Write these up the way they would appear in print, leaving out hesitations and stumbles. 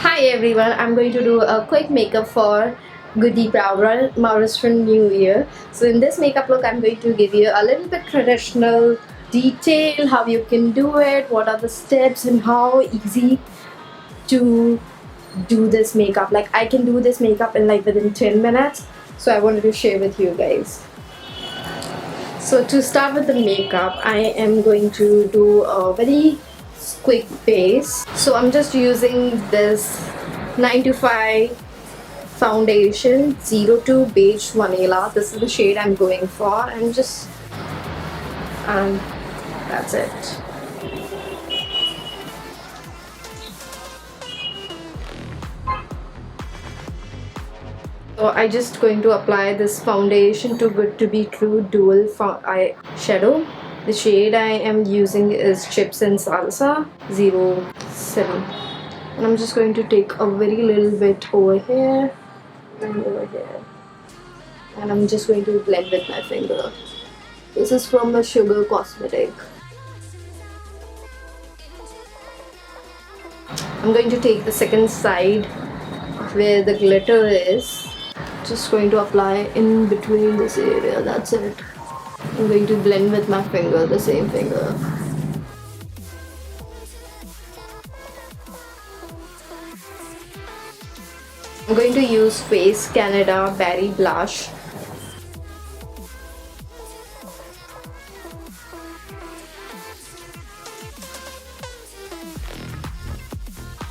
Hi everyone, I'm going to do a quick makeup for Gudi Padwa Maharashtrian New Year. So in this makeup look, I'm going to give you a little bit traditional detail, how you can do it, what are the steps and how easy to do this makeup. Like I can do this makeup in like within 10 minutes. So I wanted to share with you guys. So to start with the makeup, I am going to do a very quick base. So I'm just using this 9 to 5 foundation 02 beige vanilla. This is the shade I'm going for, and that's it. So I just going to apply this foundation to Good to Be True dual eye shadow. The shade I am using is Chips and Salsa 07, and I'm just going to take a very little bit over here and over here, and I'm just going to blend with my finger. This is from the Sugar Cosmetic. I'm going to take the second side where the glitter is. Just going to apply in between this area. That's it. I'm going to blend with my finger, the same finger. I'm going to use Face Canada Berry Blush.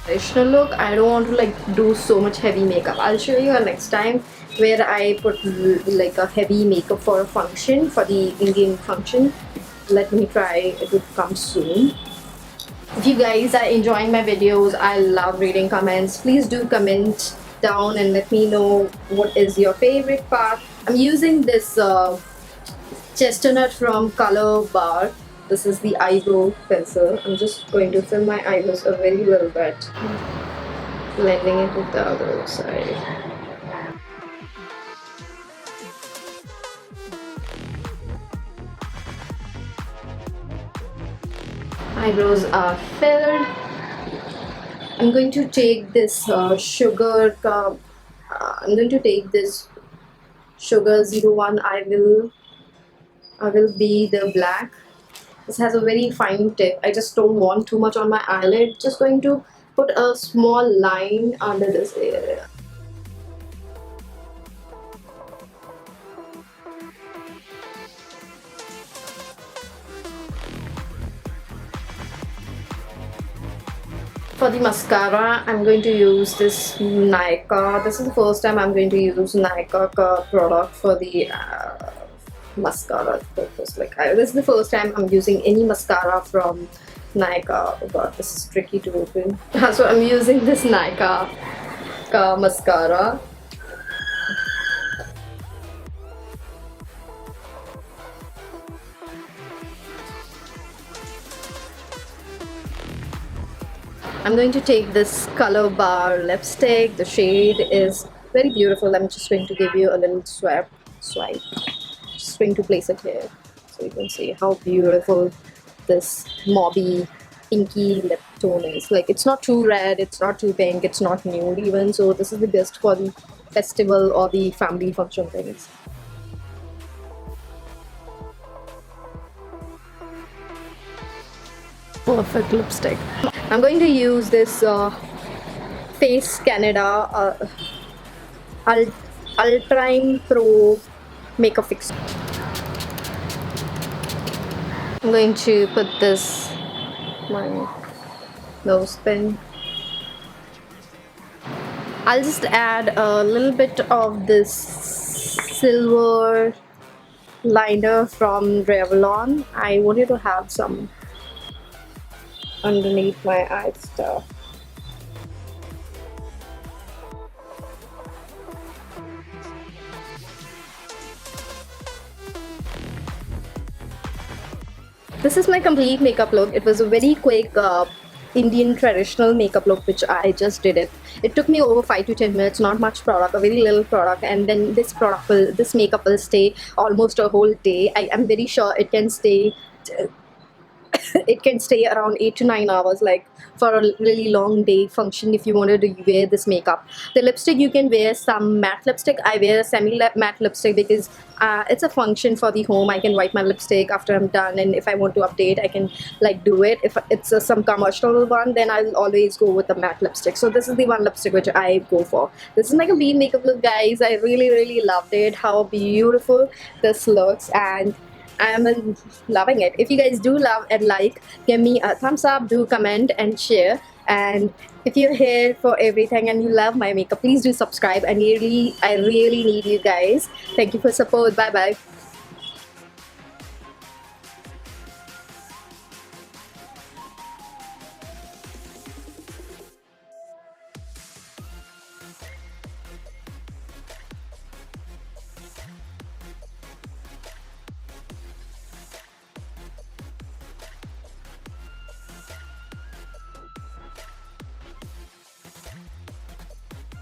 Traditional look, I don't want to like do so much heavy makeup. I'll show you next time where I put like a heavy makeup for a function, for the Indian function. Let me try, it would come soon. If you guys are enjoying my videos, I love reading comments. Please do comment down and let me know what is your favorite part. I'm using this chestnut from Color Bar. This is the eyebrow pencil. I'm just going to fill my eyebrows a very little bit, blending it with the other side. Eyebrows are filled. I'm going to take this I'm going to take this sugar 01. I will be the black. This has a very fine tip. I just don't want too much on my eyelid. Just going to put a small line under this area. For the mascara, I'm going to use this Nykaa. This is the first time I'm going to use Nykaa product for the mascara purpose. This is the first time I'm using any mascara from Nykaa. Oh god, this is tricky to open. So I'm using this Nykaa mascara. I'm going to take this Color Bar lipstick. The shade is very beautiful. I'm just going to give you a little swipe. Just going to place it here so you can see how beautiful this mauvey pinky lip tone is. Like, it's not too red, it's not too pink, it's not nude even. So this is the best for the festival or the family function things. Perfect lipstick. I'm going to use this Face Canada Ultrime Pro Makeup Fix. I'm going to put this my nose pin. I'll just add a little bit of this silver liner from Revlon. I wanted to have some underneath my eye stuff. This is my complete makeup look. It was a very quick Indian traditional makeup look which I just did it. It took me over 5 to 10 minutes, not much product, a very little product, and then this makeup will stay almost a whole day. I am very sure it can stay it can stay around 8 to 9 hours, like for a really long day function. If you wanted to wear this makeup, the lipstick, you can wear some matte lipstick. I wear a semi matte lipstick because it's a function for the home. I can wipe my lipstick after I'm done, and if I want to update, I can like do it. If it's some commercial one, then I'll always go with the matte lipstick. So this is the one lipstick which I go for. This is like a bean makeup look, guys. I really loved it, how beautiful this looks, and I'm loving it. If you guys do love and like, give me a thumbs up, do comment and share. And if you're here for everything and you love my makeup, please do subscribe. And I really need you guys. Thank you for support. Bye bye.